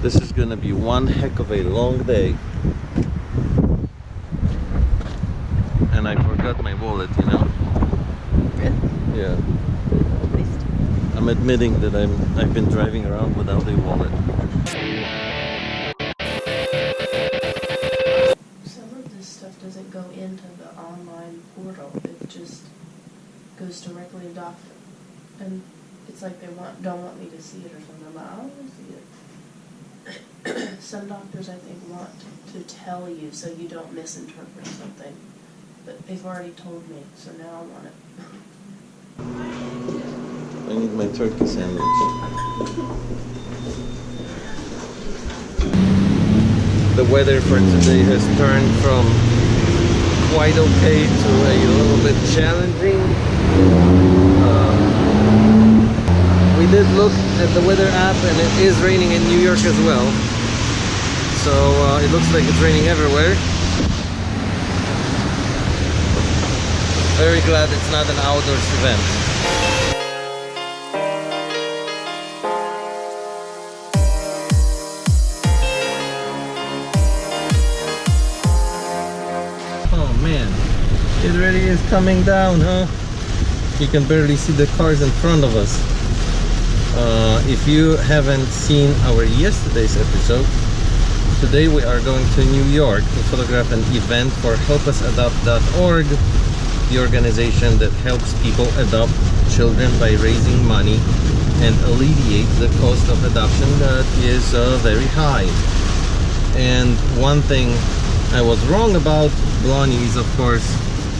This is gonna be one heck of a long day. And I forgot my wallet, you know? Really? Yeah. Waste. I'm admitting that I've been driving around without a wallet. Some of this stuff doesn't go into the online portal. It just goes directly to doctor. And it's like they don't want me to see it or something. I'm like, I don't want to see it. Some doctors, I think, want to tell you so you don't misinterpret something. But they've already told me, so now I want it. I need my turkey sandwich. The weather for today has turned from quite okay to a little bit challenging. We did look at the weather app and it is raining in New York as well. So it looks like it's raining everywhere. Very glad it's not an outdoors event. Oh man, it really is coming down, huh? You can barely see the cars in front of us. If you haven't seen our yesterday's episode, today we are going to New York to photograph an event for HelpUsAdopt.org, the organization that helps people adopt children by raising money and alleviate the cost of adoption that is very high. And one thing I was wrong about, Blondie is of course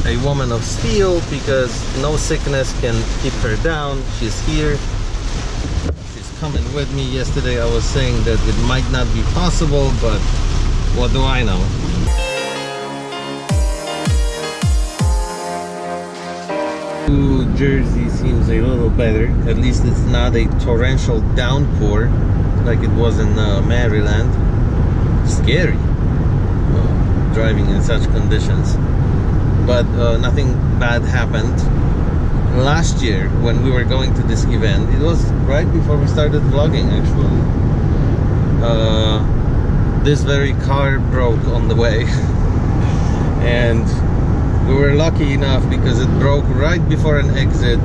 a woman of steel because no sickness can keep her down. She's here. She's coming with me. Yesterday I was saying that it might not be possible, but what do I know? New Jersey seems a little better. At least it's not a torrential downpour like it was in Maryland. Scary driving in such conditions, but nothing bad happened. Last year when we were going to this event, it was right before we started vlogging actually, this very car broke on the way and we were lucky enough because it broke right before an exit.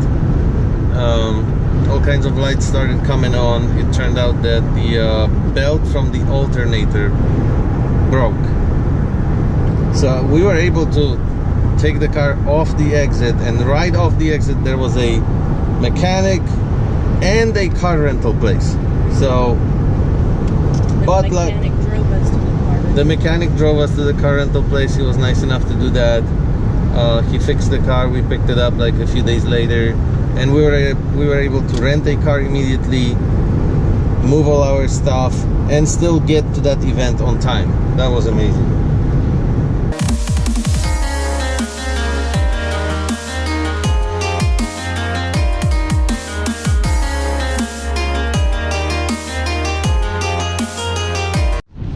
All kinds of lights started coming on. It turned out that the belt from the alternator broke. So we were able to take the car off the exit, and right off the exit there was a mechanic and a car rental place. So, but like the mechanic drove us to the car rental place. He was nice enough to do that. He fixed the car. We picked it up like a few days later, and we were able to rent a car immediately, move all our stuff, and still get to that event on time. That was amazing.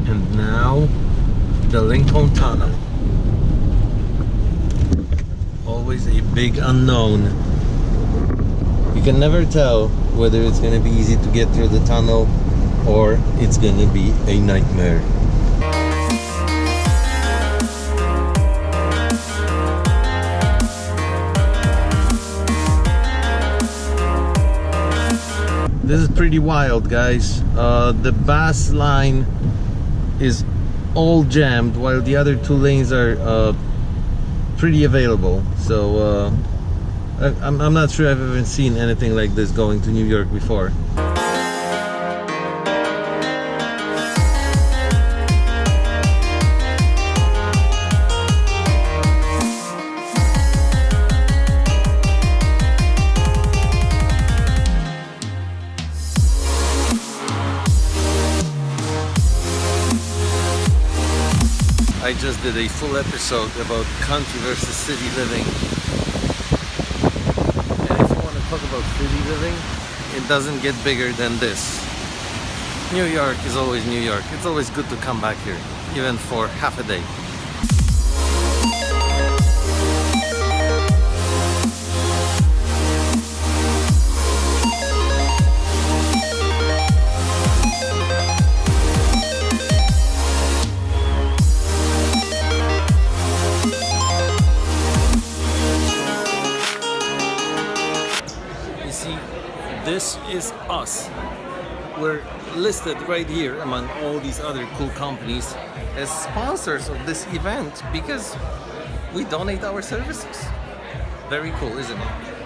And now the Lincoln Tunnel. Always a big unknown. You can never tell whether it's going to be easy to get through the tunnel or it's going to be a nightmare. This is pretty wild, guys. The bus line is all jammed while the other two lanes are pretty available. So I'm not sure I've ever seen anything like this going to New York before. I just did a full episode about country versus city living. And if you want to talk about city living, it doesn't get bigger than this. New York is always New York. It's always good to come back here, even for half a day. see, this is us. We're listed right here among all these other cool companies as sponsors of this event because we donate our services. Very cool, isn't it?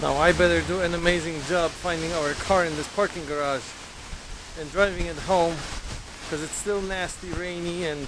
Now I better do an amazing job finding our car in this parking garage and driving it home because it's still nasty, rainy, and